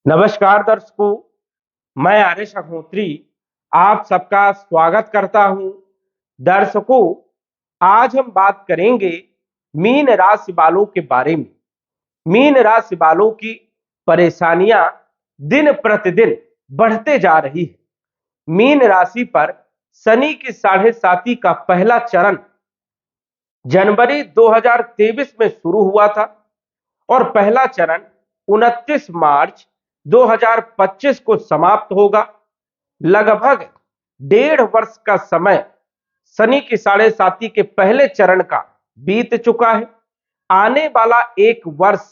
नमस्कार दर्शकों, मैं आर्यश अग्निहोत्री आप सबका स्वागत करता हूं। दर्शकों, आज हम बात करेंगे मीन राशि वालों के बारे में। मीन राशि वालों की परेशानियां दिन प्रतिदिन बढ़ते जा रही है। मीन राशि पर शनि की 7.5 का पहला चरण जनवरी 2023 में शुरू हुआ था और पहला चरण 29 मार्च 2025 को समाप्त होगा। लगभग 1.5 वर्ष का समय शनि की 7.5 के पहले चरण का बीत चुका है। आने वाला 1 वर्ष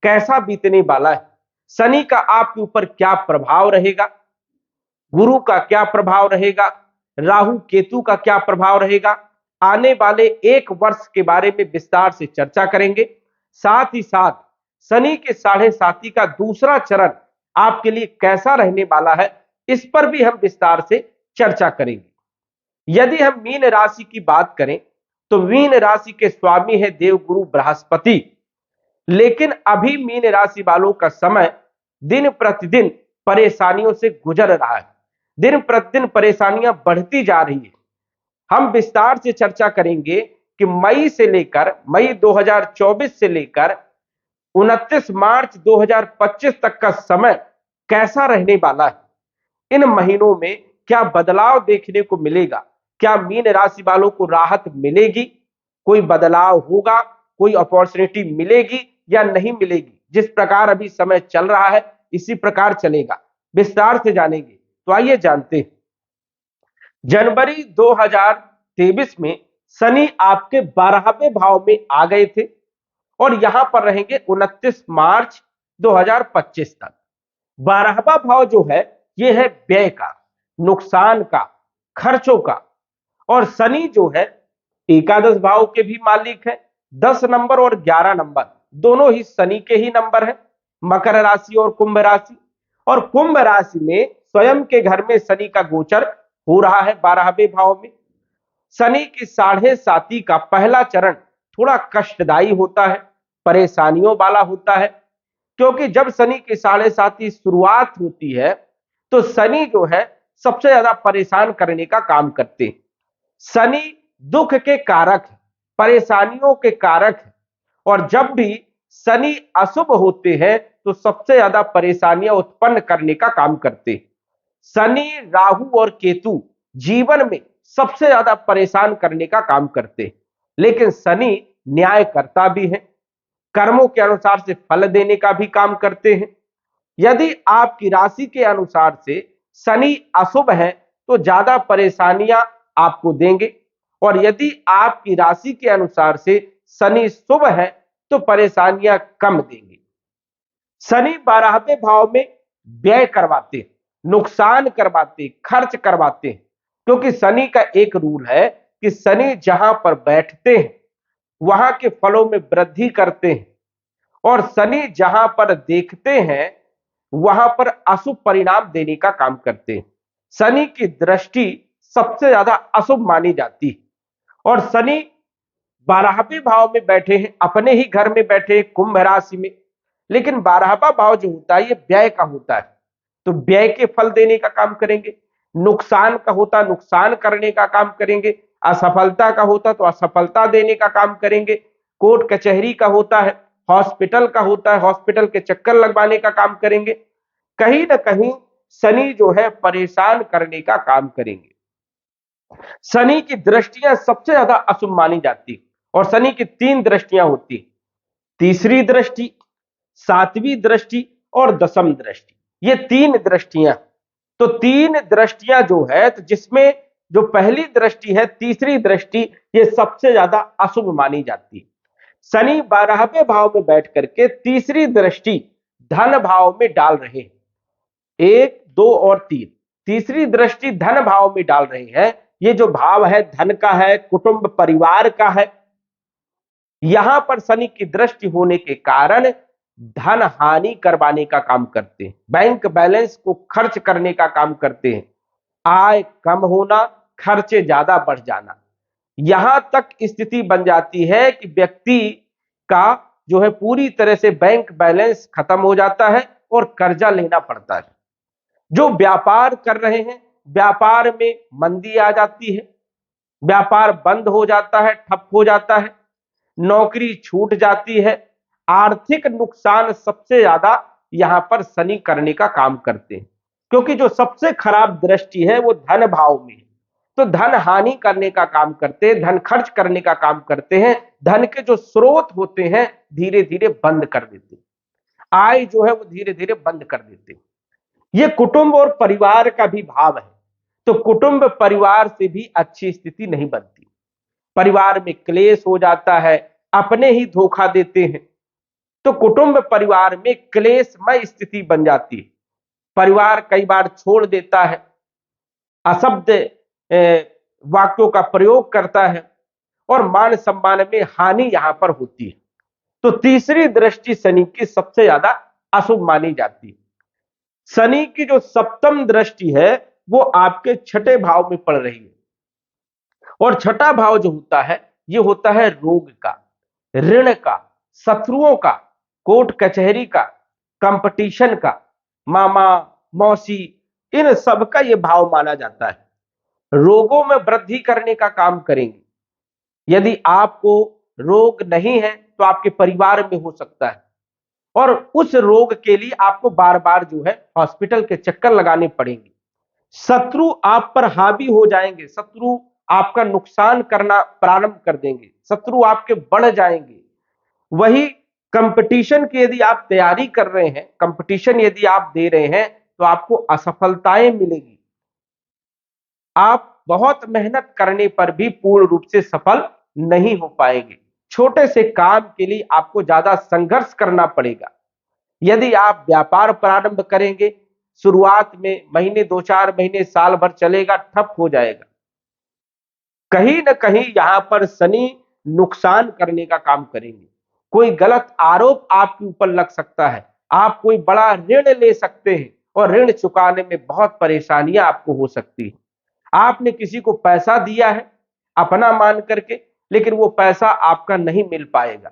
कैसा बीतने वाला है, शनि का आपके ऊपर क्या प्रभाव रहेगा, गुरु का क्या प्रभाव रहेगा, राहु केतु का क्या प्रभाव रहेगा, आने वाले 1 वर्ष के बारे में विस्तार से चर्चा करेंगे। साथ ही साथ शनि के 7.5 का दूसरा चरण आपके लिए कैसा रहने वाला है, इस पर भी हम विस्तार से चर्चा करेंगे। यदि हम मीन राशि की बात करें तो मीन राशि के स्वामी है देवगुरु बृहस्पति। लेकिन अभी मीन राशि वालों का समय दिन प्रतिदिन परेशानियों से गुजर रहा है। दिन प्रतिदिन परेशानियां बढ़ती जा रही है। हम विस्तार से चर्चा करेंगे कि मई 2024 से लेकर 29 मार्च 2025 तक का समय कैसा रहने वाला है। इन महीनों में क्या बदलाव देखने को मिलेगा, क्या मीन राशि वालों को राहत मिलेगी, कोई बदलाव होगा, कोई अपॉर्चुनिटी मिलेगी या नहीं मिलेगी। जिस प्रकार अभी समय चल रहा है इसी प्रकार चलेगा, विस्तार से जानेंगे। तो आइए जानते हैं। जनवरी 2023 में शनि आपके 12वें भाव में आ गए थे और यहां पर रहेंगे 29 मार्च 2025 तक। 12वां भाव जो है यह है व्यय का, नुकसान का, खर्चों का। और शनि जो है एकादश भाव के भी मालिक है। 10 नंबर और 11 नंबर दोनों ही शनि के ही नंबर है, मकर राशि और कुंभ राशि। और कुंभ राशि में स्वयं के घर में शनि का गोचर हो रहा है 12वें भाव में। शनि की 7.5 का पहला चरण थोड़ा कष्टदायी होता है, परेशानियों वाला होता है। क्योंकि जब शनि की 7.5 शुरुआत होती है तो शनि जो है सबसे ज्यादा परेशान करने का काम करते हैं। शनि दुख के कारक है, परेशानियों के कारक है। और जब भी शनि अशुभ होते हैं तो सबसे ज्यादा परेशानियां उत्पन्न करने का काम करते हैं। शनि, राहु और केतु जीवन में सबसे ज्यादा परेशान करने का काम करते हैं। लेकिन शनि न्यायकर्ता भी है, कर्मों के अनुसार से फल देने का भी काम करते हैं। यदि आपकी राशि के अनुसार से शनि अशुभ है तो ज्यादा परेशानियां आपको देंगे, और यदि आपकी राशि के अनुसार से शनि शुभ है तो परेशानियां कम देंगे। शनि 12वें भाव में व्यय करवाते हैं, नुकसान करवाते हैं, खर्च करवाते हैं। क्योंकि शनि का एक रूल है कि शनि जहां पर बैठते हैं वहां के फलों में वृद्धि करते हैं, और शनि जहां पर देखते हैं वहां पर अशुभ परिणाम देने का काम करते हैं। शनि की दृष्टि सबसे ज्यादा अशुभ मानी जाती है। और शनि 12वें भाव में बैठे हैं, अपने ही घर में बैठे हैं कुंभ राशि में। लेकिन 12वां भाव जो होता है ये व्यय का होता है, तो व्यय के फल देने का काम करेंगे। नुकसान का होता है, नुकसान करने का काम करेंगे। असफलता का होता तो असफलता देने का काम करेंगे। कोर्ट कचहरी का होता है, हॉस्पिटल का होता है, हॉस्पिटल के चक्कर लगवाने का काम करेंगे। कहीं ना कहीं शनि जो है परेशान करने का काम करेंगे। शनि की दृष्टियां सबसे ज्यादा अशुभ मानी जाती, और शनि की 3 दृष्टियां होती, तीसरी दृष्टि, 7वीं दृष्टि और 10वीं दृष्टि। ये 3 दृष्टियां। तो 3 दृष्टियां जो है, तो जिसमें जो पहली दृष्टि है, तीसरी दृष्टि, ये सबसे ज्यादा अशुभ मानी जाती है। शनि 12वें भाव में बैठ करके तीसरी दृष्टि धन भाव में डाल रहे हैं, 1, 2 और 3। तीसरी दृष्टि धन भाव में डाल रहे हैं। ये जो भाव है धन का है, कुटुंब परिवार का है। यहां पर शनि की दृष्टि होने के कारण धन हानि करवाने का काम करते हैं, बैंक बैलेंस को खर्च करने का काम करते हैं, आय कम होना, खर्चे ज्यादा बढ़ जाना। यहां तक स्थिति बन जाती है कि व्यक्ति का जो है पूरी तरह से बैंक बैलेंस खत्म हो जाता है और कर्जा लेना पड़ता है। जो व्यापार कर रहे हैं, व्यापार में मंदी आ जाती है, व्यापार बंद हो जाता है, ठप हो जाता है, नौकरी छूट जाती है। आर्थिक नुकसान सबसे ज्यादा यहां पर शनि करने का काम करते हैं, क्योंकि जो सबसे खराब दृष्टि है वो धन भाव में है। तो धन हानि करने का काम करते हैं, धन खर्च करने का काम करते हैं, धन के जो स्रोत होते हैं धीरे धीरे बंद कर देते हैं, आय जो है वो धीरे धीरे बंद कर देते हैं। ये कुटुंब और परिवार का भी भाव है। तो कुटुंब परिवार से भी अच्छी स्थिति नहीं बनती, परिवार में क्लेश हो जाता है, अपने ही धोखा देते हैं। तो कुटुंब परिवार में क्लेशमय स्थिति बन जाती है, परिवार कई बार छोड़ देता है, अशब्द वाक्यों का प्रयोग करता है और मान सम्मान में हानि यहां पर होती है। तो तीसरी दृष्टि शनि की सबसे ज्यादा अशुभ मानी जाती है। शनि की जो सप्तम दृष्टि है वो आपके छठे भाव में पड़ रही है, और छठा भाव जो होता है ये होता है रोग का, ऋण का, शत्रुओं का, कोर्ट कचहरी का, कंपटीशन का, मामा मौसी, इन सब का ये भाव माना जाता है। रोगों में वृद्धि करने का काम करेंगे। यदि आपको रोग नहीं है तो आपके परिवार में हो सकता है, और उस रोग के लिए आपको बार बार जो है हॉस्पिटल के चक्कर लगाने पड़ेंगे। शत्रु आप पर हावी हो जाएंगे, शत्रु आपका नुकसान करना प्रारंभ कर देंगे, शत्रु आपके बढ़ जाएंगे। वही कंपटीशन की यदि आप तैयारी कर रहे हैं, कंपटीशन यदि आप दे रहे हैं तो आपको असफलताएं मिलेगी। आप बहुत मेहनत करने पर भी पूर्ण रूप से सफल नहीं हो पाएंगे। छोटे से काम के लिए आपको ज्यादा संघर्ष करना पड़ेगा। यदि आप व्यापार प्रारंभ करेंगे, शुरुआत में महीने, 2-4 महीने, साल भर चलेगा, ठप हो जाएगा। कहीं ना कहीं यहां पर शनि नुकसान करने का काम करेंगे। कोई गलत आरोप आपके ऊपर लग सकता है, आप कोई बड़ा ऋण ले सकते हैं और ऋण चुकाने में बहुत परेशानियां आपको हो सकती है। आपने किसी को पैसा दिया है अपना मान करके, लेकिन वो पैसा आपका नहीं मिल पाएगा,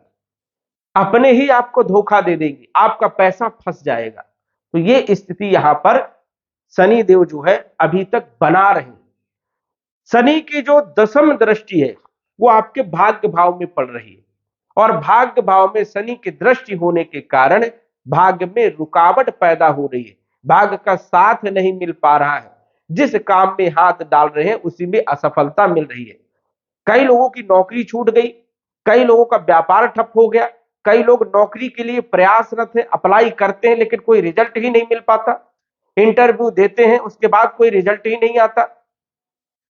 अपने ही आपको धोखा दे देंगे, आपका पैसा फंस जाएगा। तो ये स्थिति यहां पर शनि देव जो है अभी तक बना रहे हैं। शनि की जो दसम दृष्टि है वो आपके भाग्य भाव में पड़ रही है, और भाग्य भाव में शनि की दृष्टि होने के कारण भाग्य में रुकावट पैदा हो रही है, भाग्य का साथ नहीं मिल पा रहा है, जिस काम में हाथ डाल रहे हैं उसी में असफलता मिल रही है। कई लोगों की नौकरी छूट गई, कई लोगों का व्यापार ठप हो गया, कई लोग नौकरी के लिए प्रयासरत है, अप्लाई करते हैं लेकिन कोई रिजल्ट ही नहीं मिल पाता, इंटरव्यू देते हैं उसके बाद कोई रिजल्ट ही नहीं आता।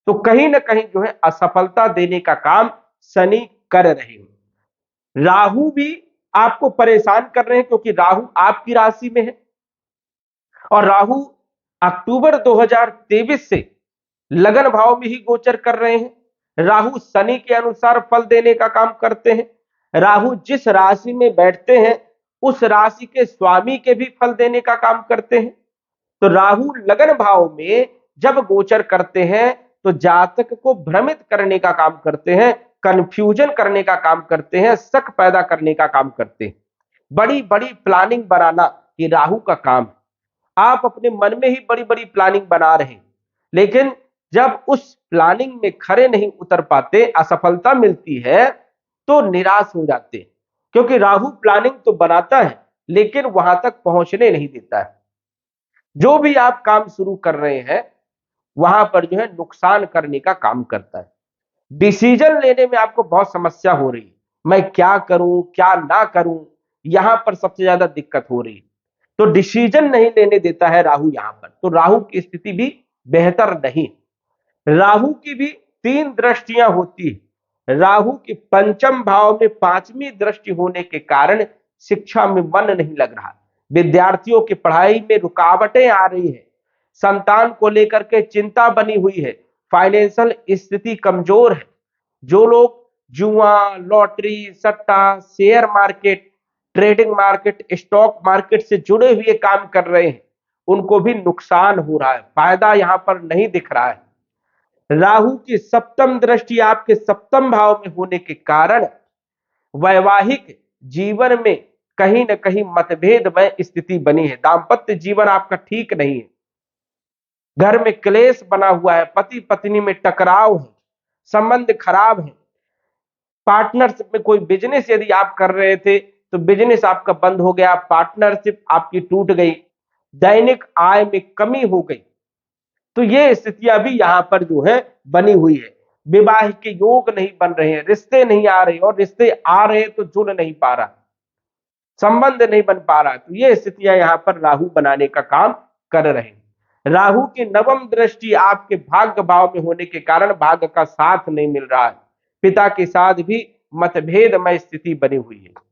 तो कहीं ना कहीं जो है असफलता देने का काम शनि कर रहे हैं। राहु भी आपको परेशान कर रहे हैं, क्योंकि राहु आपकी राशि में है, और राहु अक्टूबर 2023 से लगन भाव में ही गोचर कर रहे हैं। राहु शनि के अनुसार फल देने का काम करते हैं। राहु जिस राशि में बैठते हैं उस राशि के स्वामी के भी फल देने का काम करते हैं। तो राहु लगन भाव में जब गोचर करते हैं तो जातक को भ्रमित करने का काम करते हैं, कंफ्यूजन करने का काम करते हैं, शक पैदा करने का काम करते हैं। बड़ी बड़ी प्लानिंग बनाना ये राहु का काम है। आप अपने मन में ही बड़ी बड़ी प्लानिंग बना रहे हैं, लेकिन जब उस प्लानिंग में खरे नहीं उतर पाते, असफलता मिलती है तो निराश हो जाते हैं, क्योंकि राहु प्लानिंग तो बनाता है लेकिन वहां तक पहुंचने नहीं देता है। जो भी आप काम शुरू कर रहे हैं वहां पर जो है नुकसान करने का काम करता है। डिसीजन लेने में आपको बहुत समस्या हो रही है, मैं क्या करूं क्या ना करूं, यहां पर सबसे ज्यादा दिक्कत हो रही है। तो डिसीजन नहीं लेने देता है राहु यहां पर, तो राहु की स्थिति भी बेहतर नहीं। राहु की भी 3 दृष्टियां होती है। राहु की पंचम भाव में 5वीं दृष्टि होने के कारण शिक्षा में मन नहीं लग रहा, विद्यार्थियों की पढ़ाई में रुकावटें आ रही है, संतान को लेकर के चिंता बनी हुई है, फाइनेंशियल स्थिति कमजोर है। जो लोग जुआ, लॉटरी, सट्टा, share market, trading market, stock market से जुड़े हुए काम कर रहे हैं उनको भी नुकसान हो रहा है, फायदा यहां पर नहीं दिख रहा है। राहु की सप्तम दृष्टि आपके सप्तम भाव में होने के कारण वैवाहिक जीवन में कहीं ना कहीं मतभेदमय स्थिति बनी है, दाम्पत्य जीवन आपका ठीक नहीं है, घर में क्लेश बना हुआ है, पति पत्नी में टकराव है, संबंध खराब है, पार्टनरशिप में कोई बिजनेस यदि आप कर रहे थे तो बिजनेस आपका बंद हो गया, पार्टनरशिप आपकी टूट गई, दैनिक आय में कमी हो गई। तो ये स्थितियां भी यहां पर जो है बनी हुई है। विवाह के योग नहीं बन रहे हैं, रिश्ते नहीं आ रहे, और रिश्ते आ रहे तो जुड़ नहीं पा रहा, संबंध नहीं बन पा रहा। तो ये स्थितियां यहां पर राहु बनाने का काम कर रहे हैं। राहु की नवम दृष्टि आपके भाग्य भाव में होने के कारण भाग्य का साथ नहीं मिल रहा है, पिता के साथ भी मतभेदमय स्थिति बनी हुई है।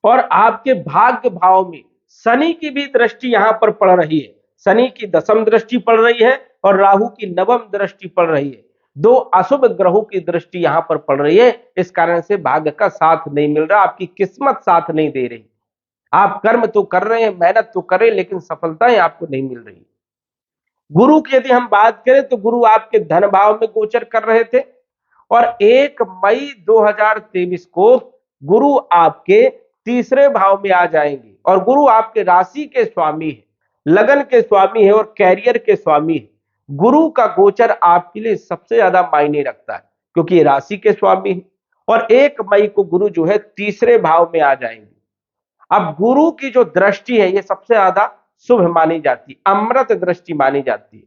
और आपके भाग्य भाव में शनि की भी दृष्टि यहां पर पड़ रही है, शनि की दशम दृष्टि पड़ रही है और राहु की नवम दृष्टि पड़ रही है, दो अशुभ ग्रहों की दृष्टि यहां पर पड़ रही है। इस कारण से भाग्य का साथ नहीं मिल रहा, आपकी किस्मत साथ नहीं दे रही। आप कर्म तो कर रहे हैं, मेहनत तो कर रहे हैं, लेकिन सफलताएं आपको नहीं मिल रही। गुरु की यदि हम बात करें तो गुरु आपके धन भाव में गोचर कर रहे थे, और 1 मई 2023 को गुरु आपके तीसरे भाव में आ जाएंगे, और गुरु आपके राशि के स्वामी है, लगन के स्वामी है और कैरियर के स्वामी है। गुरु का गोचर आपके लिए सबसे ज्यादा मायने रखता है, क्योंकि ये राशि के स्वामी है, और 1 मई को गुरु जो है तीसरे भाव में आ जाएंगे। अब गुरु की जो दृष्टि है ये सबसे ज्यादा शुभ मानी जाती है, अमृत दृष्टि मानी जाती है।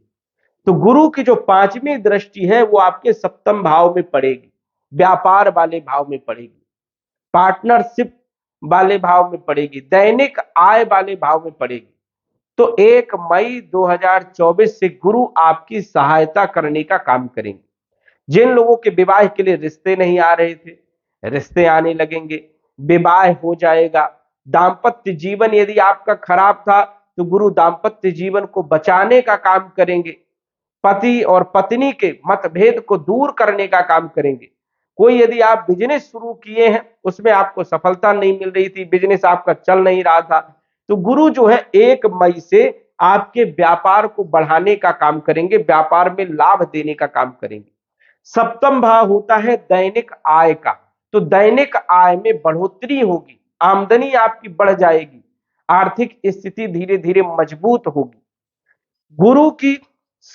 तो गुरु की जो 5वीं दृष्टि है वो आपके सप्तम भाव में पड़ेगी, व्यापार वाले भाव में पड़ेगी, पार्टनरशिप वाले भाव में पड़ेगी, दैनिक आय वाले भाव में पड़ेगी। तो 1 मई 2024 से गुरु आपकी सहायता करने का काम करेंगे। जिन लोगों के विवाह के लिए रिश्ते नहीं आ रहे थे, रिश्ते आने लगेंगे, विवाह हो जाएगा। दाम्पत्य जीवन यदि आपका खराब था तो गुरु दाम्पत्य जीवन को बचाने का काम करेंगे, पति और पत्नी के मतभेद को दूर करने का काम करेंगे। कोई यदि आप बिजनेस शुरू किए हैं, उसमें आपको सफलता नहीं मिल रही थी, बिजनेस आपका चल नहीं रहा था, तो गुरु जो है 1 मई से आपके व्यापार को बढ़ाने का काम करेंगे, व्यापार में लाभ देने का काम करेंगे। सप्तम भाव होता है दैनिक आय का, तो दैनिक आय में बढ़ोतरी होगी, आमदनी आपकी बढ़ जाएगी, आर्थिक स्थिति धीरे धीरे मजबूत होगी। गुरु की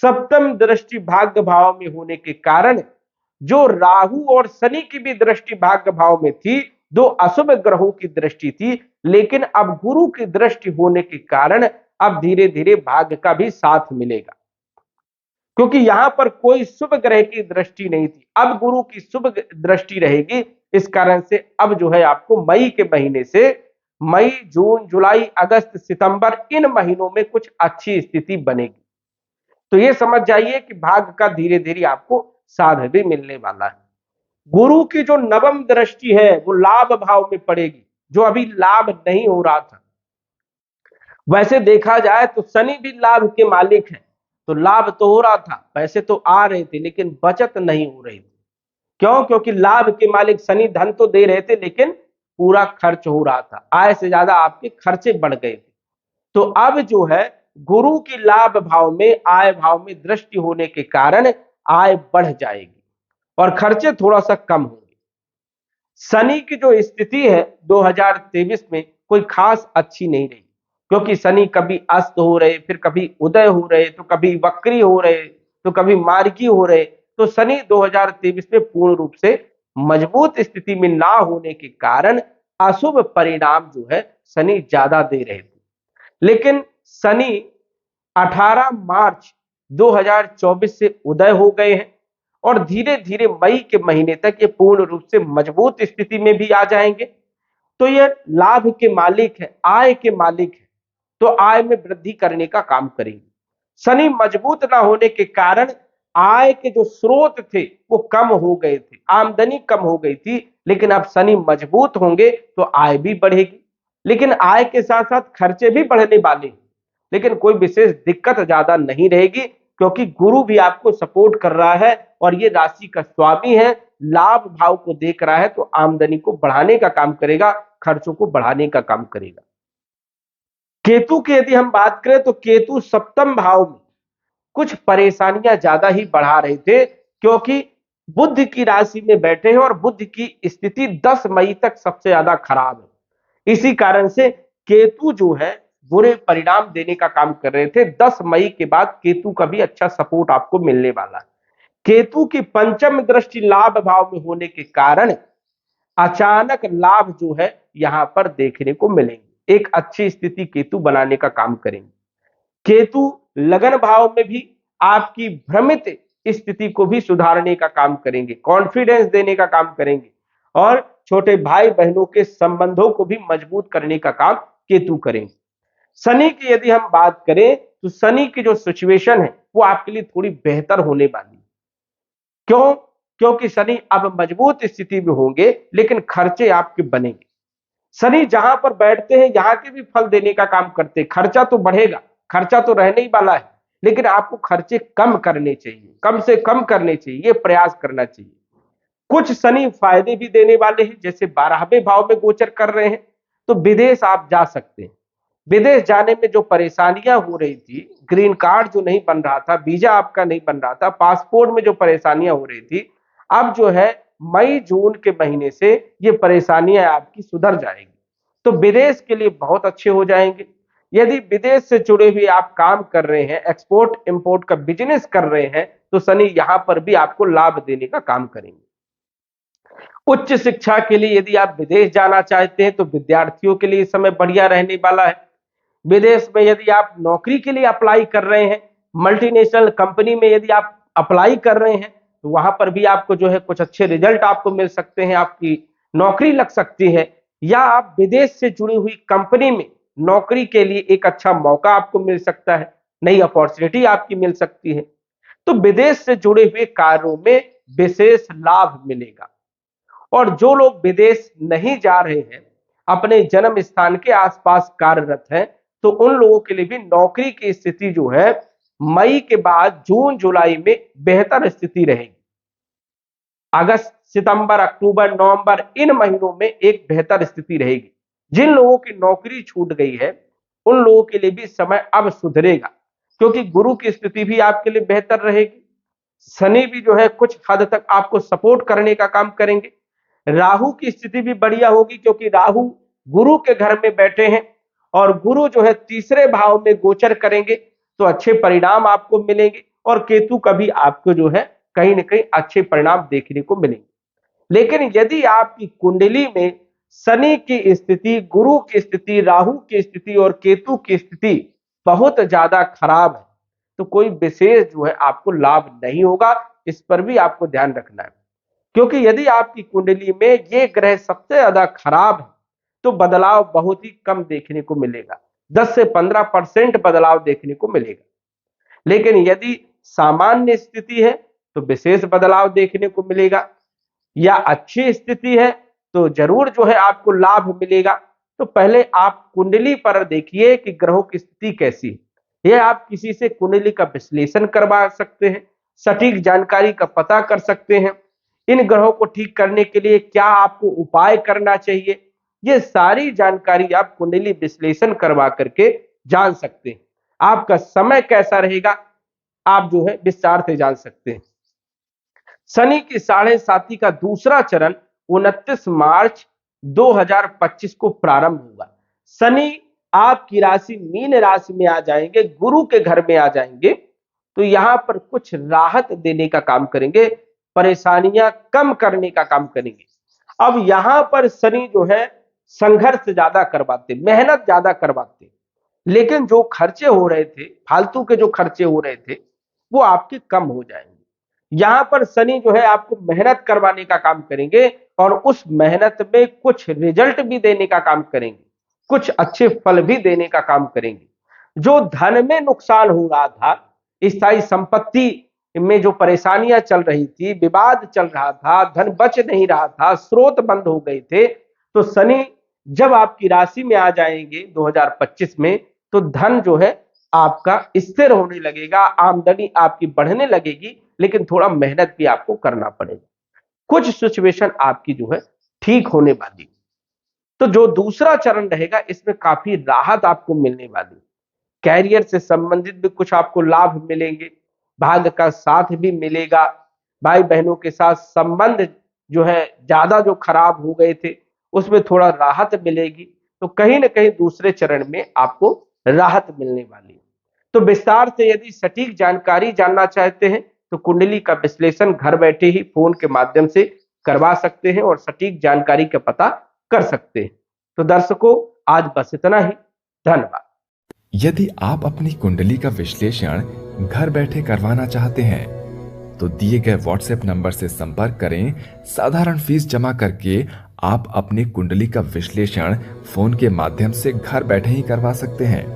सप्तम दृष्टि भाग्य भाव में होने के कारण जो राहु और शनि की भी दृष्टि भाग्य भाव में थी, दो अशुभ ग्रहों की दृष्टि थी, लेकिन अब गुरु की दृष्टि होने के कारण अब धीरे धीरे भाग्य का भी साथ मिलेगा, क्योंकि यहां पर कोई शुभ ग्रह की दृष्टि नहीं थी, अब गुरु की शुभ दृष्टि रहेगी। इस कारण से अब जो है आपको मई के महीने से, मई जून जुलाई अगस्त सितंबर, इन महीनों में कुछ अच्छी स्थिति बनेगी। तो ये समझ जाइए कि भाग्य का धीरे धीरे आपको साथ भी मिलने वाला है। गुरु की जो नवम दृष्टि है वो लाभ भाव में पड़ेगी, जो अभी लाभ नहीं हो रहा था। वैसे देखा जाए तो शनि भी लाभ के मालिक है, तो लाभ तो हो रहा था, पैसे तो आ रहे थे, लेकिन बचत नहीं हो रही थी। क्यों? क्योंकि लाभ के मालिक शनि धन तो दे रहे थे, लेकिन पूरा खर्च हो रहा था, आय से ज्यादा आपके खर्चे बढ़ गए थे। तो अब जो है गुरु की लाभ भाव में, आय भाव में दृष्टि होने के कारण आय बढ़ जाएगी और खर्चे थोड़ा सा कम होंगे। शनि की जो स्थिति है 2023 में कोई खास अच्छी नहीं रही, क्योंकि शनि कभी अस्त हो रहे, फिर कभी उदय हो रहे, तो कभी वक्री हो रहे, तो कभी मार्गी हो रहे। तो शनि 2023 में पूर्ण रूप से मजबूत स्थिति में ना होने के कारण अशुभ परिणाम जो है शनि ज्यादा दे रहे थे। लेकिन शनि 18 मार्च 2024 से उदय हो गए हैं और धीरे धीरे मई के महीने तक ये पूर्ण रूप से मजबूत स्थिति में भी आ जाएंगे। तो ये लाभ के मालिक है, आय के मालिक है, तो आय में वृद्धि करने का काम करेंगे। शनि मजबूत ना होने के कारण आय के जो स्रोत थे वो कम हो गए थे, आमदनी कम हो गई थी, लेकिन अब शनि मजबूत होंगे तो आय भी बढ़ेगी, लेकिन आय के साथ साथ खर्चे भी बढ़ने वाले हैं। लेकिन कोई विशेष दिक्कत ज्यादा नहीं रहेगी, क्योंकि गुरु भी आपको सपोर्ट कर रहा है और ये राशि का स्वामी है, लाभ भाव को देख रहा है, तो आमदनी को बढ़ाने का काम करेगा, खर्चों को बढ़ाने का काम करेगा। केतु की यदि हम बात करें तो केतु सप्तम भाव में कुछ परेशानियां ज्यादा ही बढ़ा रहे थे, क्योंकि बुध की राशि में बैठे हैं और बुध की स्थिति 10 मई तक सबसे ज्यादा खराब है। इसी कारण से केतु जो है बुरे परिणाम देने का काम कर रहे थे। 10 मई के बाद केतु का भी अच्छा सपोर्ट आपको मिलने वाला है। केतु की पंचम दृष्टि लाभ भाव में होने के कारण अचानक लाभ जो है यहां पर देखने को मिलेंगे। एक अच्छी स्थिति केतु बनाने का काम करेंगे। केतु लगन भाव में भी आपकी भ्रमित स्थिति को भी सुधारने का काम करेंगे, कॉन्फिडेंस देने का काम करेंगे और छोटे भाई बहनों के संबंधों को भी मजबूत करने का काम केतु करेंगे। शनि की यदि हम बात करें तो शनि की जो सिचुएशन है वो आपके लिए थोड़ी बेहतर होने वाली है। क्यों? क्योंकि शनि अब मजबूत स्थिति में होंगे लेकिन खर्चे आपके बनेंगे। शनि जहां पर बैठते हैं यहां के भी फल देने का काम करते हैं। खर्चा तो बढ़ेगा, खर्चा तो रहने ही वाला है, लेकिन आपको खर्चे कम करने चाहिए, कम से कम करने चाहिए, ये प्रयास करना चाहिए। कुछ शनि फायदे भी देने वाले हैं, जैसे 12वें भाव में गोचर कर रहे हैं तो विदेश आप जा सकते हैं। विदेश जाने में जो परेशानियां हो रही थी, ग्रीन कार्ड जो नहीं बन रहा था, वीजा आपका नहीं बन रहा था, पासपोर्ट में जो परेशानियां हो रही थी, अब जो है मई जून के महीने से ये परेशानियां आपकी सुधर जाएंगी, तो विदेश के लिए बहुत अच्छे हो जाएंगे। यदि विदेश से जुड़े हुए आप काम कर रहे हैं, एक्सपोर्ट इंपोर्ट का बिजनेस कर रहे हैं, तो शनि यहां पर भी आपको लाभ देने का काम करेंगे। उच्च शिक्षा के लिए यदि आप विदेश जाना चाहते हैं तो विद्यार्थियों के लिए समय बढ़िया रहने वाला है। विदेश में यदि आप नौकरी के लिए अप्लाई कर रहे हैं, मल्टीनेशनल कंपनी में यदि आप अप्लाई कर रहे हैं, तो वहां पर भी आपको जो है कुछ अच्छे रिजल्ट आपको मिल सकते हैं, आपकी नौकरी लग सकती है, या आप विदेश से जुड़ी हुई कंपनी में नौकरी के लिए एक अच्छा मौका आपको मिल सकता है, नई अपॉर्चुनिटी आपकी मिल सकती है। तो विदेश से जुड़े हुए कार्यों में विशेष लाभ मिलेगा। और जो लोग विदेश नहीं जा रहे हैं, अपने जन्म स्थान के आसपास कार्यरत हैं, तो उन लोगों के लिए भी नौकरी की स्थिति जो है मई के बाद जून जुलाई में बेहतर स्थिति रहेगी। अगस्त सितंबर अक्टूबर नवंबर इन महीनों में एक बेहतर स्थिति रहेगी। जिन लोगों की नौकरी छूट गई है उन लोगों के लिए भी समय अब सुधरेगा, क्योंकि गुरु की स्थिति भी आपके लिए बेहतर रहेगी। शनि भी जो है कुछ हद तक आपको सपोर्ट करने का काम करेंगे। राहु की स्थिति भी बढ़िया होगी, क्योंकि राहु गुरु के घर में बैठे हैं और गुरु जो है तीसरे भाव में गोचर करेंगे, तो अच्छे परिणाम आपको मिलेंगे। और केतु का भी आपको जो है कहीं ना कहीं अच्छे परिणाम देखने को मिलेंगे। लेकिन यदि आपकी कुंडली में शनि की स्थिति, गुरु की स्थिति, राहु की स्थिति और केतु की स्थिति बहुत ज्यादा खराब है, तो कोई विशेष जो है आपको लाभ नहीं होगा। इस पर भी आपको ध्यान रखना है, क्योंकि यदि आपकी कुंडली में ये ग्रह सबसे ज्यादा खराब है तो बदलाव बहुत ही कम देखने को मिलेगा, 10 से 15% बदलाव देखने को मिलेगा। लेकिन यदि सामान्य स्थिति है तो विशेष बदलाव देखने को मिलेगा, या अच्छी स्थिति है तो जरूर जो है आपको लाभ मिलेगा। तो पहले आप कुंडली पर देखिए कि ग्रहों की स्थिति कैसी है। यह आप किसी से कुंडली का विश्लेषण करवा सकते हैं, सटीक जानकारी का पता कर सकते हैं। इन ग्रहों को ठीक करने के लिए क्या आपको उपाय करना चाहिए, ये सारी जानकारी आप कुंडली विश्लेषण करवा करके जान सकते हैं। आपका समय कैसा रहेगा आप जो है विस्तार से जान सकते हैं। शनि की 7.5 का दूसरा चरण 29 मार्च 2025 को प्रारंभ हुआ। शनि आपकी राशि मीन राशि में आ जाएंगे, गुरु के घर में आ जाएंगे, तो यहां पर कुछ राहत देने का काम करेंगे, परेशानियां कम करने का काम करेंगे। अब यहां पर शनि जो है संघर्ष ज्यादा करवाते, मेहनत ज्यादा करवाते, लेकिन जो खर्चे हो रहे थे, फालतू के जो खर्चे हो रहे थे, वो आपके कम हो जाएंगे। यहां पर शनि जो है आपको मेहनत करवाने का काम करेंगे और उस मेहनत में कुछ रिजल्ट भी देने का काम करेंगे, कुछ अच्छे फल भी देने का काम करेंगे। जो धन में नुकसान हो रहा था, स्थायी संपत्ति में जो परेशानियां चल रही थी, विवाद चल रहा था, धन बच नहीं रहा था, स्रोत बंद हो गए थे, तो शनि जब आपकी राशि में आ जाएंगे 2025 में, तो धन जो है आपका स्थिर होने लगेगा, आमदनी आपकी बढ़ने लगेगी, लेकिन थोड़ा मेहनत भी आपको करना पड़ेगा। कुछ सिचुएशन आपकी जो है ठीक होने वाली। तो जो दूसरा चरण रहेगा इसमें काफी राहत आपको मिलने वाली। कैरियर से संबंधित भी कुछ आपको लाभ मिलेंगे, भाग्य का साथ भी मिलेगा। भाई बहनों के साथ संबंध जो है ज्यादा जो खराब हो गए थे उसमें थोड़ा राहत मिलेगी। तो कहीं ना कहीं दूसरे चरण में आपको राहत मिलने वाली है। तो विस्तार से यदि सटीक जानकारी जानना चाहते हैं तो कुंडली का विश्लेषण घर बैठे ही फोन के माध्यम से करवा सकते हैं और सटीक जानकारी का पता कर सकते हैं। तो दर्शकों, आज बस इतना ही। धन्यवाद। यदि आप अपनी कुंडली का विश्लेषण घर बैठे करवाना चाहते हैं तो दिए गए व्हाट्सएप नंबर से संपर्क करें। साधारण फीस जमा करके आप अपनी कुंडली का विश्लेषण फोन के माध्यम से घर बैठे ही करवा सकते हैं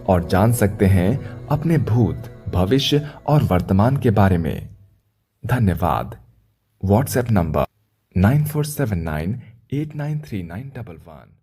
और जान सकते हैं अपने भूत, भविष्य और वर्तमान के बारे में। धन्यवाद। WhatsApp number 9479893911।